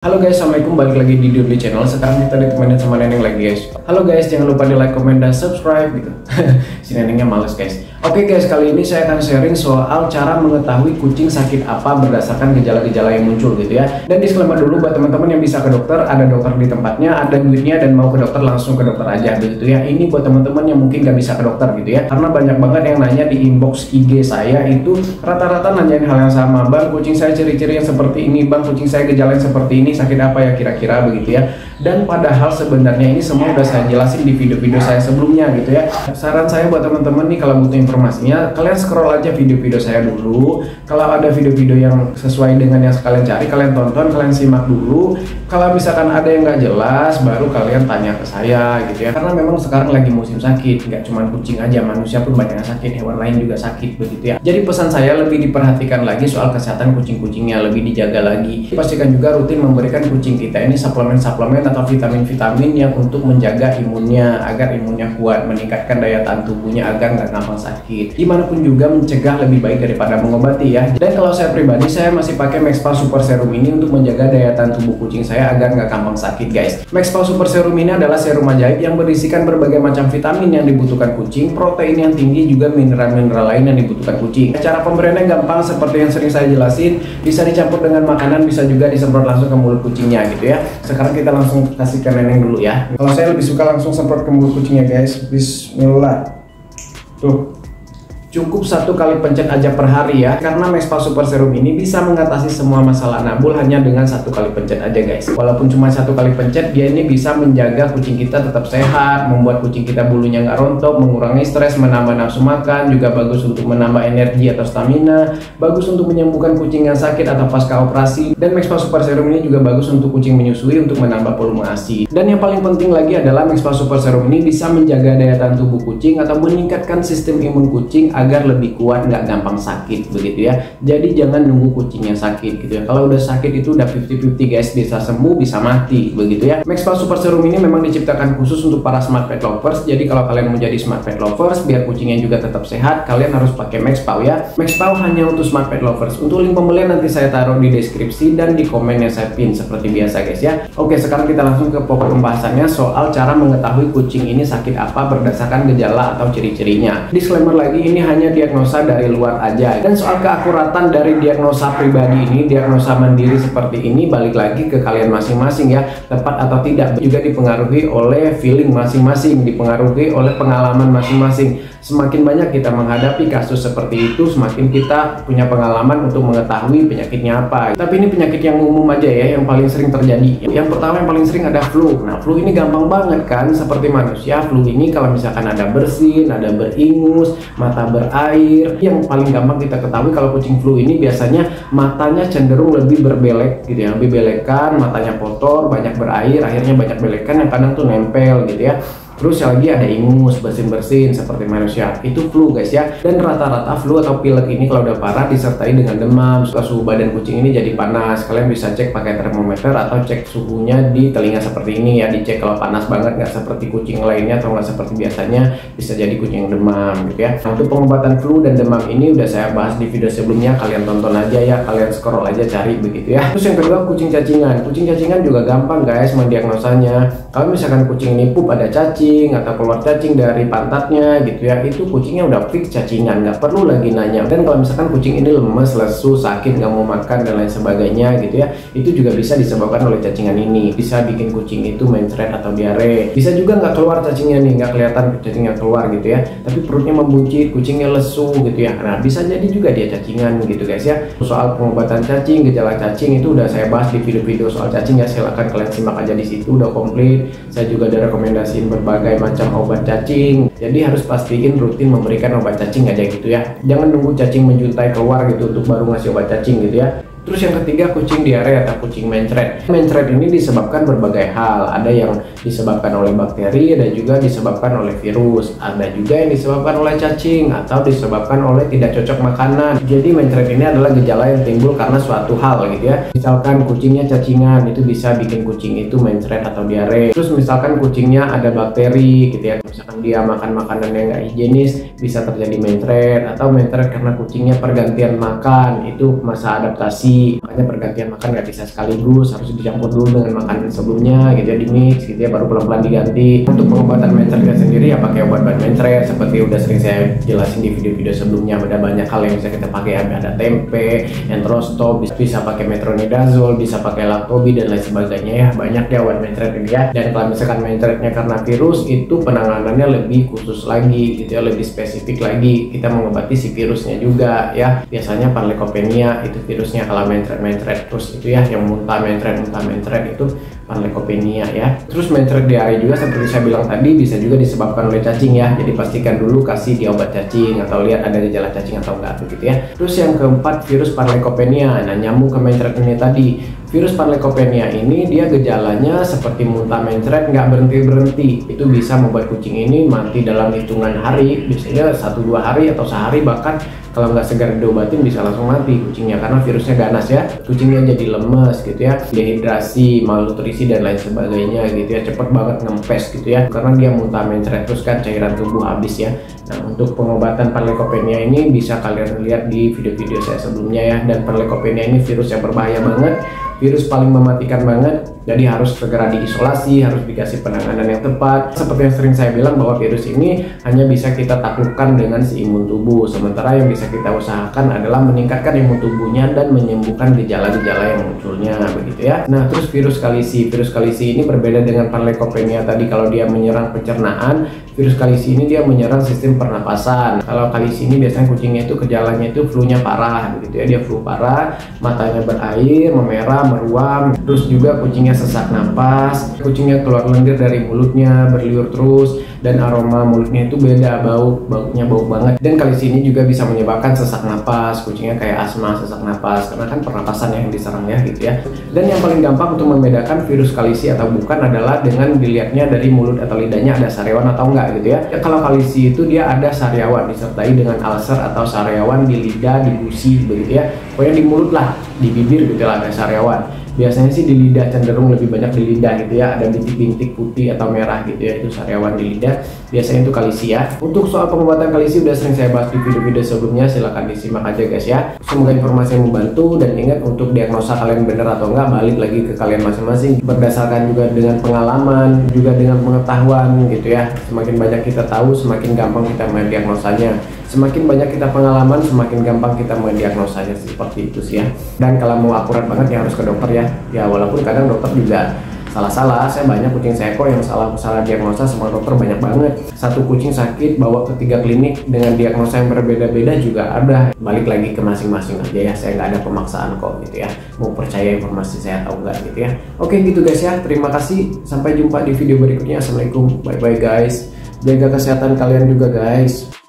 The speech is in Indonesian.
Halo guys, assalamualaikum, balik lagi di Dudley Channel. Sekarang kita ditemenin sama Neneng lagi guys. Halo guys, jangan lupa di like, komen, dan subscribe gitu. Si Nenengnya males guys. Oke guys, kali ini saya akan sharing soal cara mengetahui kucing sakit apa berdasarkan gejala-gejala yang muncul gitu ya. Dan disclaimer dulu buat teman-teman yang bisa ke dokter, ada dokter di tempatnya, ada duitnya dan mau ke dokter langsung ke dokter aja gitu ya. Ini buat teman-teman yang mungkin gak bisa ke dokter gitu ya. Karena banyak banget yang nanya di inbox IG saya itu rata-rata nanyain hal yang sama. Bang, kucing saya ciri-ciri yang seperti ini, bang, kucing saya gejala yang seperti ini, sakit apa ya kira-kira begitu ya. Dan padahal sebenarnya ini semua udah saya jelasin di video-video saya sebelumnya gitu ya. Saran saya buat teman-teman nih, kalau butuh informasinya kalian scroll aja video-video saya dulu. Kalau ada video-video yang sesuai dengan yang kalian cari, kalian tonton, kalian simak dulu. Kalau misalkan ada yang nggak jelas, baru kalian tanya ke saya gitu ya. Karena memang sekarang lagi musim sakit, nggak cuma kucing aja, manusia pun banyak yang sakit, hewan lain juga sakit begitu ya. Jadi pesan saya lebih diperhatikan lagi soal kesehatan kucing-kucingnya, lebih dijaga lagi. Pastikan juga rutin memberikan kucing kita ini suplemen-suplemen atau vitamin-vitamin yang untuk menjaga imunnya agar imunnya kuat, meningkatkan daya tahan tubuhnya agar nggak gampang sakit. Gimana pun juga mencegah lebih baik daripada mengobati ya. Dan kalau saya pribadi, saya masih pakai Maxpal Super Serum ini untuk menjaga daya tahan tubuh kucing saya agar nggak gampang sakit guys. Maxpal Super Serum ini adalah serum ajaib yang berisikan berbagai macam vitamin yang dibutuhkan kucing, protein yang tinggi, juga mineral-mineral lain yang dibutuhkan kucing. Cara pemberiannya gampang seperti yang sering saya jelasin, bisa dicampur dengan makanan, bisa juga disemprot langsung ke mulut kucingnya gitu ya. Sekarang kita langsung kasih ke Neneng dulu ya. Kalau saya lebih suka langsung semprot ke mulut kucingnya guys. Bismillah. Tuh. Cukup 1 kali pencet aja per hari ya, karena Maxpal Super Serum ini bisa mengatasi semua masalah nabul hanya dengan 1 kali pencet aja guys. Walaupun cuma 1 kali pencet, dia ini bisa menjaga kucing kita tetap sehat, membuat kucing kita bulunya nggak rontok, mengurangi stres, menambah nafsu makan, juga bagus untuk menambah energi atau stamina, bagus untuk menyembuhkan kucing yang sakit atau pasca operasi. Dan Maxpal Super Serum ini juga bagus untuk kucing menyusui untuk menambah volume ASI. Dan yang paling penting lagi adalah Maxpal Super Serum ini bisa menjaga daya tahan tubuh kucing atau meningkatkan sistem imun kucing agar lebih kuat, nggak gampang sakit begitu ya. Jadi jangan nunggu kucingnya sakit gitu ya. Kalau udah sakit itu udah 50-50 guys, bisa sembuh bisa mati begitu ya. Maxpal Super Serum ini memang diciptakan khusus untuk para smart pet lovers. Jadi kalau kalian mau jadi smart pet lovers biar kucingnya juga tetap sehat, kalian harus pakai Maxpal ya. Maxpal hanya untuk smart pet lovers. Untuk link pembelian nanti saya taruh di deskripsi dan di komen yang saya pin seperti biasa guys ya. Oke, sekarang kita langsung ke pokok pembahasannya soal cara mengetahui kucing ini sakit apa berdasarkan gejala atau ciri-cirinya. Disclaimer lagi, ini hanya diagnosa dari luar aja. Dan soal keakuratan dari diagnosa pribadi ini, diagnosa mandiri seperti ini, balik lagi ke kalian masing-masing ya. Tepat atau tidak juga dipengaruhi oleh feeling masing-masing, dipengaruhi oleh pengalaman masing-masing. Semakin banyak kita menghadapi kasus seperti itu, semakin kita punya pengalaman untuk mengetahui penyakitnya apa. Tapi ini penyakit yang umum aja ya, yang paling sering terjadi. Yang pertama yang paling sering ada flu. Nah, flu ini gampang banget kan, seperti manusia. Flu ini kalau misalkan ada bersin, ada beringus, mata berair. Yang paling gampang kita ketahui kalau kucing flu ini biasanya matanya cenderung lebih berbelek gitu ya, lebih belekan, matanya kotor, banyak berair, akhirnya banyak belekan yang kadang tuh nempel gitu ya. Terus lagi ada ingus, bersin-bersin seperti manusia. Itu flu guys ya. Dan rata-rata flu atau pilek ini kalau udah parah disertai dengan demam, suhu badan kucing ini jadi panas. Kalian bisa cek pakai termometer atau cek suhunya di telinga seperti ini ya. Dicek kalau panas banget, nggak seperti kucing lainnya atau nggak seperti biasanya, bisa jadi kucing yang demam gitu ya. Nah, untuk pengobatan flu dan demam ini udah saya bahas di video sebelumnya. Kalian tonton aja ya, kalian scroll aja cari begitu ya. Terus yang kedua, kucing cacingan. Kucing cacingan juga gampang guys mendiagnosanya. Kalau misalkan kucing ini pup ada cacing atau keluar cacing dari pantatnya gitu ya, itu kucingnya udah fix cacingan, nggak perlu lagi nanya. Dan kalau misalkan kucing ini lemes, lesu, sakit, nggak mau makan dan lain sebagainya gitu ya, itu juga bisa disebabkan oleh cacingan ini. Bisa bikin kucing itu mencret atau diare. Bisa juga nggak keluar cacingnya nih, nggak kelihatan cacingnya keluar gitu ya, tapi perutnya membuncit, kucingnya lesu gitu ya. Nah, bisa jadi juga dia cacingan gitu guys ya. Soal pengobatan cacing, gejala cacing itu udah saya bahas di video-video soal cacing ya, silahkan kalian simak aja di situ, udah komplit. Saya juga ada rekomendasiin berbagai macam obat cacing. Jadi harus pastiin rutin memberikan obat cacing aja gitu ya. Jangan nunggu cacing menjuntai keluar gitu untuk baru ngasih obat cacing gitu ya. Terus yang ketiga, kucing diare atau kucing mencret. Mencret ini disebabkan berbagai hal. Ada yang disebabkan oleh bakteri, ada juga disebabkan oleh virus, ada juga yang disebabkan oleh cacing atau disebabkan oleh tidak cocok makanan. Jadi mencret ini adalah gejala yang timbul karena suatu hal gitu ya. Misalkan kucingnya cacingan, itu bisa bikin kucing itu mencret atau diare. Terus misalkan kucingnya ada bakteri gitu ya, misalkan dia makan makanan yang nggak higienis, bisa terjadi mencret. Atau mencret karena kucingnya pergantian makan, itu masa adaptasi isolasi, makanya pergantian makan nggak bisa sekaligus, harus dicampur dulu dengan makanan sebelumnya gitu ya, di mix gitu ya, baru pelan-pelan diganti. Untuk pengobatan mencretnya sendiri ya pakai obat mencret seperti udah sering saya jelasin di video-video sebelumnya. Ada banyak hal yang bisa kita pakai, ada tempe, entrostop, bisa pakai metronidazole, bisa pakai lactobi dan lain sebagainya ya. Banyak ya obat mencret ini ya. Dan kalau misalkan mencretnya karena virus, itu penanganannya lebih khusus lagi gitu ya, lebih spesifik lagi. Kita mengobati si virusnya juga ya. Biasanya panleukopenia itu virusnya. Kalau mencret terus itu ya, yang muntah mencret itu panleukopenia ya. Terus mencret diare juga seperti saya bilang tadi bisa juga disebabkan oleh cacing ya. Jadi pastikan dulu kasih dia obat cacing atau lihat ada gejala cacing atau enggak begitu ya. Terus yang keempat, virus panleukopenia. Nah, nyambung ke mencret ini tadi. Virus panleukopenia ini dia gejalanya seperti muntah mencret nggak berhenti-berhenti. Itu bisa membuat kucing ini mati dalam hitungan hari, biasanya 1-2 hari atau sehari, bahkan kalau nggak segera diobatin bisa langsung mati kucingnya karena virusnya ganas ya. Kucingnya jadi lemes gitu ya, dehidrasi, malnutrisi dan lain sebagainya gitu ya, cepet banget ngempes gitu ya karena dia muntah mencret terus kan cairan tubuh habis ya. Nah, untuk pengobatan panleukopenia ini bisa kalian lihat di video-video saya sebelumnya ya. Dan panleukopenia ini virus yang berbahaya banget, virus paling mematikan banget, jadi harus segera diisolasi, harus dikasih penanganan yang tepat. Seperti yang sering saya bilang bahwa virus ini hanya bisa kita taklukkan dengan si imun tubuh, sementara yang bisa kita usahakan adalah meningkatkan imun tubuhnya dan menyembuhkan gejala-gejala yang munculnya begitu ya. Nah, terus virus kalisi ini berbeda dengan panleukopenia tadi. Kalau dia menyerang pencernaan, virus kalisi ini dia menyerang sistem pernapasan. Kalau kalisi ini biasanya kucingnya itu gejalanya itu flu-nya parah begitu ya, dia flu parah, matanya berair, memerah, meruam, terus juga kucingnya sesak napas, kucingnya keluar lendir dari mulutnya, berliur terus, dan aroma mulutnya itu beda, baunya bau banget. Dan kalisi ini juga bisa menyebabkan sesak napas, kucingnya kayak asma, sesak napas, karena kan pernapasan yang diserang ya gitu ya. Dan yang paling gampang untuk membedakan virus kalisi atau bukan adalah dengan dilihatnya dari mulut atau lidahnya ada sariawan atau enggak gitu ya. Kalau kalisi itu dia ada sariawan disertai dengan ulcer atau sariawan di lidah, di gusi begitu ya. Pokoknya di mulut lah, di bibir gitu lah ada sariawan. Biasanya sih di lidah, cenderung lebih banyak di lidah gitu ya, ada bintik-bintik putih atau merah gitu ya, itu sariawan di lidah, biasanya itu kalisi ya. Untuk soal pengobatan kalisi udah sering saya bahas di video-video sebelumnya, silahkan disimak aja guys ya. Semoga informasi yang membantu, dan ingat untuk diagnosa kalian benar atau enggak balik lagi ke kalian masing-masing, berdasarkan juga dengan pengalaman, juga dengan pengetahuan gitu ya. Semakin banyak kita tahu, semakin gampang kita mendiagnosanya. Semakin banyak kita pengalaman, semakin gampang kita mendiagnosanya, seperti itu sih ya. Dan kalau mau akurat banget ya harus ke dokter ya. Ya walaupun kadang dokter juga salah-salah. Saya banyak kucing seekor yang salah diagnosa sama dokter, banyak banget. Satu kucing sakit bawa ke 3 klinik dengan diagnosa yang berbeda-beda juga ada. Balik lagi ke masing-masing aja ya. Saya nggak ada pemaksaan kok gitu ya, mau percaya informasi saya atau enggak gitu ya. Oke gitu guys ya, terima kasih, sampai jumpa di video berikutnya. Assalamualaikum, bye bye guys, jaga kesehatan kalian juga guys.